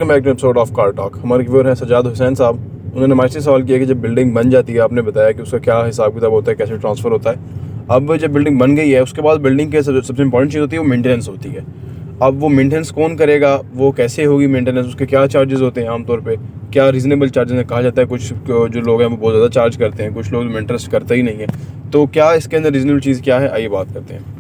Episode of car talk. हमारे viewer हैं सजाद हुसैन साहब। उन्होंने हमारे से सवाल किया कि जब बिल्डिंग बन जाती है, आपने बताया कि उसका क्या हिसाब किताब होता है, कैसे ट्रांसफ़र होता है। अब जब बिल्डिंग बन गई है, उसके बाद बिल्डिंग के सबसे इंपॉर्टेंट चीज़ होती है वो मेंटेनेंस होती है। अब वो मेंटेनेंस कौन करेगा, वो कैसे होगी मेंटेनेंस, उसके क्या चार्जेस होते हैं आमतौर पे, क्या रीज़नेबल चार्जेस हैं। कहा जाता है कुछ जो लोग हैं वो बहुत ज़्यादा चार्ज करते हैं, कुछ लोग मेंटेनेंस करते ही नहीं है। तो क्या इसके अंदर रीज़नेबल चीज़ क्या है, आइए बात करते हैं।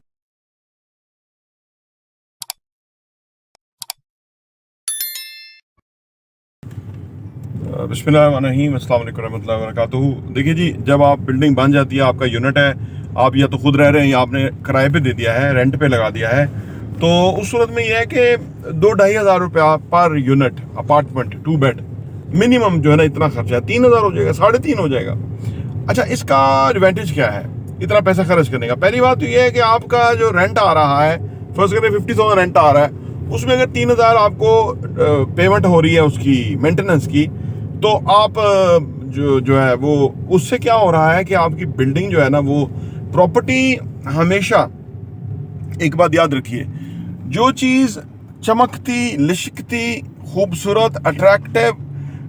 बिस्मिल्लाहिर्रहमानिर्रहीम, अस्सलाम वालेकुम रहमतुल्लाहि व बरकातुहू। देखिए जी, जब आप बिल्डिंग बन जाती है, आपका यूनिट है, आप या तो खुद रह रहे हैं या आपने किराए पे दे दिया है, रेंट पे लगा दिया है, तो उस सूरत में यह है कि 2-2.5 हज़ार रुपया per unit apartment 2 bed minimum जो है ना, इतना खर्चा है। 3,000 हो जाएगा, 3.5 हो जाएगा। अच्छा, इसका एडवांटेज क्या है इतना पैसा खर्च करने का? पहली बात तो ये है कि आपका जो रेंट आ रहा है, फर्स्ट करें 50,000 रेंट आ रहा है, उसमें अगर 3,000 आपको पेमेंट हो रही है उसकी मेंटेनेंस की, तो आप जो है वो उससे क्या हो रहा है कि आपकी बिल्डिंग जो है ना, वो प्रॉपर्टी हमेशा, एक बात याद रखिए, जो चीज़ चमकती, लिशकती, खूबसूरत, अट्रैक्टिव,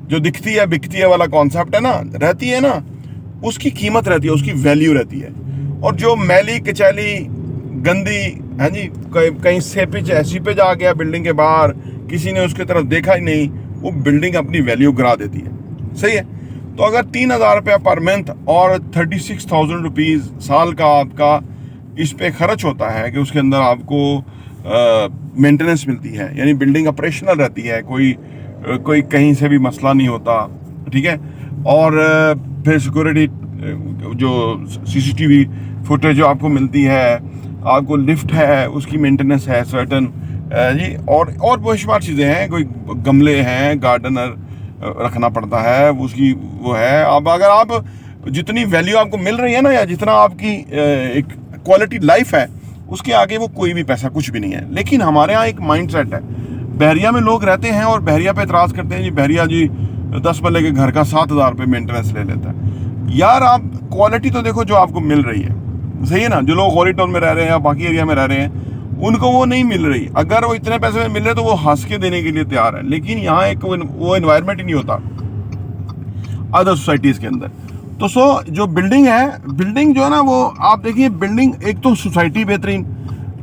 जो दिखती है बिकती है वाला कॉन्सेप्ट है ना, रहती है ना, उसकी कीमत रहती है, उसकी वैल्यू रहती है। और जो मैली कचैली गंदी है जी, कहीं सीपेज आ गया बिल्डिंग के बाहर, किसी ने उसकी तरफ देखा ही नहीं, वो बिल्डिंग अपनी वैल्यू गिरा देती है। सही है? तो अगर 3,000 रुपया पर मंथ और 36,000 रुपीज़ साल का आपका इस पे खर्च होता है कि उसके अंदर आपको मेंटेनेंस मिलती है, यानी बिल्डिंग ऑपरेशनल रहती है, कोई कहीं से भी मसला नहीं होता, ठीक है। और फिर सिक्योरिटी, जो CCTV फुटेज जो आपको मिलती है, आपको लिफ्ट है, उसकी मेंटेनेंस है सर्टन जी, और बेशुमार चीज़ें हैं, कोई गमले हैं, गार्डनर रखना पड़ता है, उसकी वो है। अब अगर आप जितनी वैल्यू आपको मिल रही है ना, या जितना आपकी एक क्वालिटी लाइफ है, उसके आगे वो कोई भी पैसा कुछ भी नहीं है। लेकिन हमारे यहाँ एक माइंड सेट है, बहरिया में लोग रहते हैं और बहरिया पे एतराज़ करते हैं जी, बहरिया जी 10 मरले के घर का 7,000 रुपये मेंटेनेंस ले लेता है। यार, आप क्वालिटी तो देखो जो आपको मिल रही है, सही है ना। जो लोग गौरी टाउन में रह रहे हैं या बाकी एरिया में रह रहे हैं, उनको वो नहीं मिल रही। अगर वो इतने पैसे में मिल रहे तो वो हंस के देने के लिए तैयार है, लेकिन यहाँ एक वो एनवायरनमेंट ही नहीं होता अदर सोसाइटीज़ के अंदर। तो जो बिल्डिंग है, बिल्डिंग जो है ना, वो आप देखिए, बिल्डिंग एक तो सोसाइटी बेहतरीन,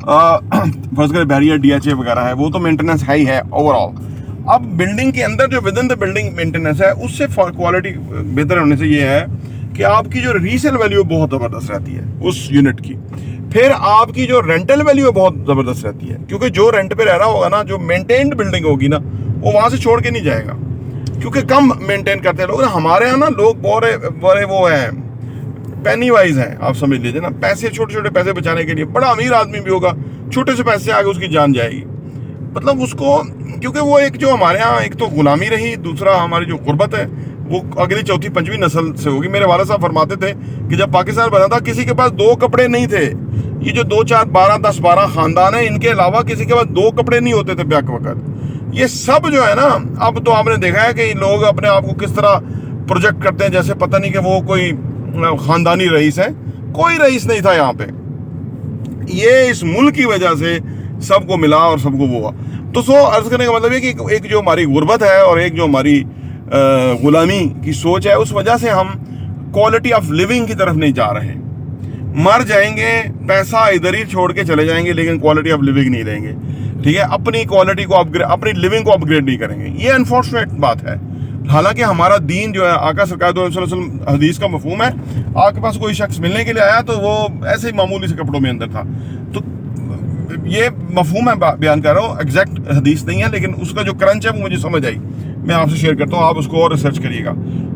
फर्स्ट कर बैरियर DHA वगैरह है, वो तो मेंटेनेंस है ही है ओवरऑल। अब बिल्डिंग के अंदर जो with in the building maintenance है, उससे क्वालिटी बेहतर होने से ये है कि आपकी जो रीसेल वैल्यू बहुत ज़बरदस्त रहती है उस यूनिट की। फिर आपकी जो रेंटल वैल्यू बहुत ज़बरदस्त रहती है, क्योंकि जो रेंट पे रह रहा होगा ना, जो मेंटेन्ड बिल्डिंग होगी ना, वो वहाँ से छोड़ के नहीं जाएगा, क्योंकि कम मेंटेन करते हैं लोग ना। हमारे यहाँ ना लोग बड़े वो हैं, पेनी वाइज हैं, आप समझ लीजिए ना। पैसे, छोटे छोटे पैसे बचाने के लिए, बड़ा अमीर आदमी भी होगा, छोटे से पैसे आगे उसकी जान जाएगी, मतलब उसको, क्योंकि वो एक जो हमारे यहाँ एक तो गुलामी रही, दूसरा हमारी जो गुर्बत है वो अगली चौथी पंचवीं नस्ल से होगी। मेरे वाला साहब फरमाते थे कि जब पाकिस्तान बना था, किसी के पास 2 कपड़े नहीं थे। ये जो 2, 4, 12, 10, 12 खानदान है, इनके अलावा किसी के पास 2 कपड़े नहीं होते थे ब्याह वक्त। ये सब जो है ना, अब तो आपने देखा है कि लोग अपने आप को किस तरह प्रोजेक्ट करते हैं, जैसे पता नहीं कि वो कोई खानदानी रईस है। कोई रईस नहीं था यहाँ पे, ये इस मुल्क की वजह से सबको मिला और सबको वो हुआ। तो अर्ज करने का मतलब है कि एक जो हमारी गुर्बत है और एक जो हमारी गुलामी की सोच है, उस वजह से हम क्वालिटी ऑफ लिविंग की तरफ नहीं जा रहे। मर जाएंगे, पैसा इधर ही छोड़ के चले जाएंगे, लेकिन क्वालिटी ऑफ लिविंग नहीं लेंगे, ठीक है। अपनी क्वालिटी को अपग्रेड, अपनी लिविंग को अपग्रेड नहीं करेंगे। ये अनफॉर्चुनेट बात है। हालांकि हमारा दीन जो है, आका सरकार दो वसल्लम हदीस का मफहूम है, आपके पास कोई शख्स मिलने के लिए आया तो वो ऐसे ही मामूली से कपड़ों में अंदर था। तो ये मफहूम है, बयान कर रहा हूँ, एग्जैक्ट हदीस नहीं है, लेकिन उसका जो क्रंच है वो मुझे समझ आई, मैं आपसे शेयर करता हूँ, आप उसको और रिसर्च करिएगा।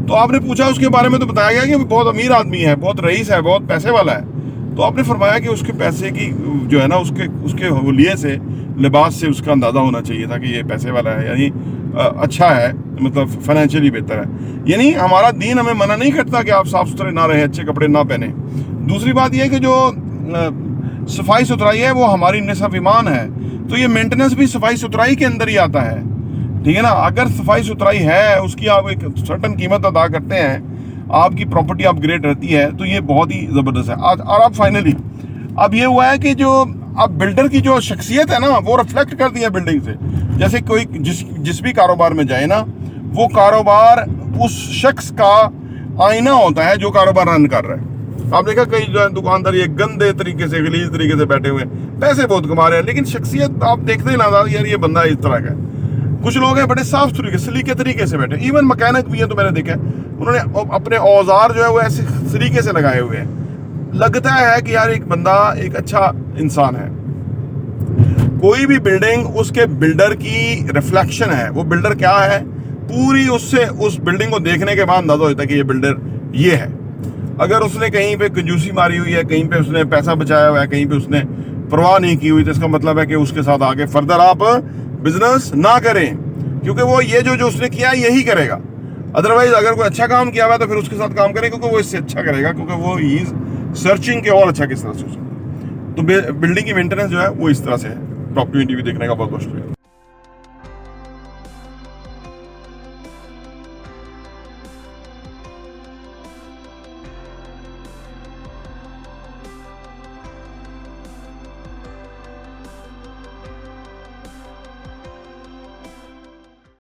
तो आपने पूछा उसके बारे में, तो बताया गया कि बहुत अमीर आदमी है, बहुत रईस है, बहुत पैसे वाला है। तो आपने फरमाया कि उसके पैसे की जो है ना, उसके हुलिये से, लिबास से उसका अंदाज़ा होना चाहिए था कि ये पैसे वाला है, यानी अच्छा है, मतलब फाइनेंशियली बेहतर है। यानी हमारा दीन हमें मना नहीं करता कि आप साफ़ सुथरे ना रहें, अच्छे कपड़े ना पहने। दूसरी बात यह है कि जो सफाई सुथराई है वो हमारी निसफ ईमान है, तो ये मेंटेनेंस भी सफाई सुथराई के अंदर ही आता है, ठीक है ना। अगर सफाई सुथराई है, उसकी आप एक सर्टन कीमत अदा करते हैं, आपकी प्रॉपर्टी अपग्रेड रहती है, तो ये बहुत ही ज़बरदस्त है। और अब फाइनली अब ये हुआ है कि जो अब बिल्डर की जो शख्सियत है ना वो रिफ्लेक्ट करती है बिल्डिंग से। जैसे कोई जिस भी कारोबार में जाए ना, वो कारोबार उस शख्स का आईना होता है जो कारोबार रन कर रहा है। आप देखा कई जो है दुकानदार ये गंदे तरीके से, गलीज तरीके से बैठे हुए हैं, पैसे बहुत कमा रहे हैं, लेकिन शख्सियत आप देखते ही ना यार ये बंदा इस तरह का है। कुछ लोग हैं बड़े साफ तरीके सलीके तरीके से बैठे, इवन मैकेनिक भी है तो मैंने देखा उन्होंने अपने औजार जो है वो ऐसे तरीके से लगाए हुए हैं, लगता है कि यार एक बंदा एक अच्छा इंसान है। कोई भी बिल्डिंग उसके बिल्डर की रिफ्लेक्शन है। वो बिल्डर क्या है, पूरी उससे उस बिल्डिंग को देखने के बाद अंदाजा होता है कि ये बिल्डर ये है। अगर उसने कहीं पे कंजूसी मारी हुई है, कहीं पे उसने पैसा बचाया हुआ है, कहीं पे उसने परवाह नहीं की हुई, तो इसका मतलब है कि उसके साथ आगे फर्दर आप बिजनेस ना करें, क्योंकि वो ये जो उसने किया यही करेगा। अदरवाइज अगर कोई अच्छा काम किया हुआ है तो फिर उसके साथ काम करें, क्योंकि वो इससे अच्छा करेगा, क्योंकि वो ही सर्चिंग के और अच्छा किस तरह से हो सकता है। तो बिल्डिंग की मेंटेनेंस जो है वो इस तरह से है। प्रॉपर्टी टीवी देखने का बहुत बहुत शुक्रिया।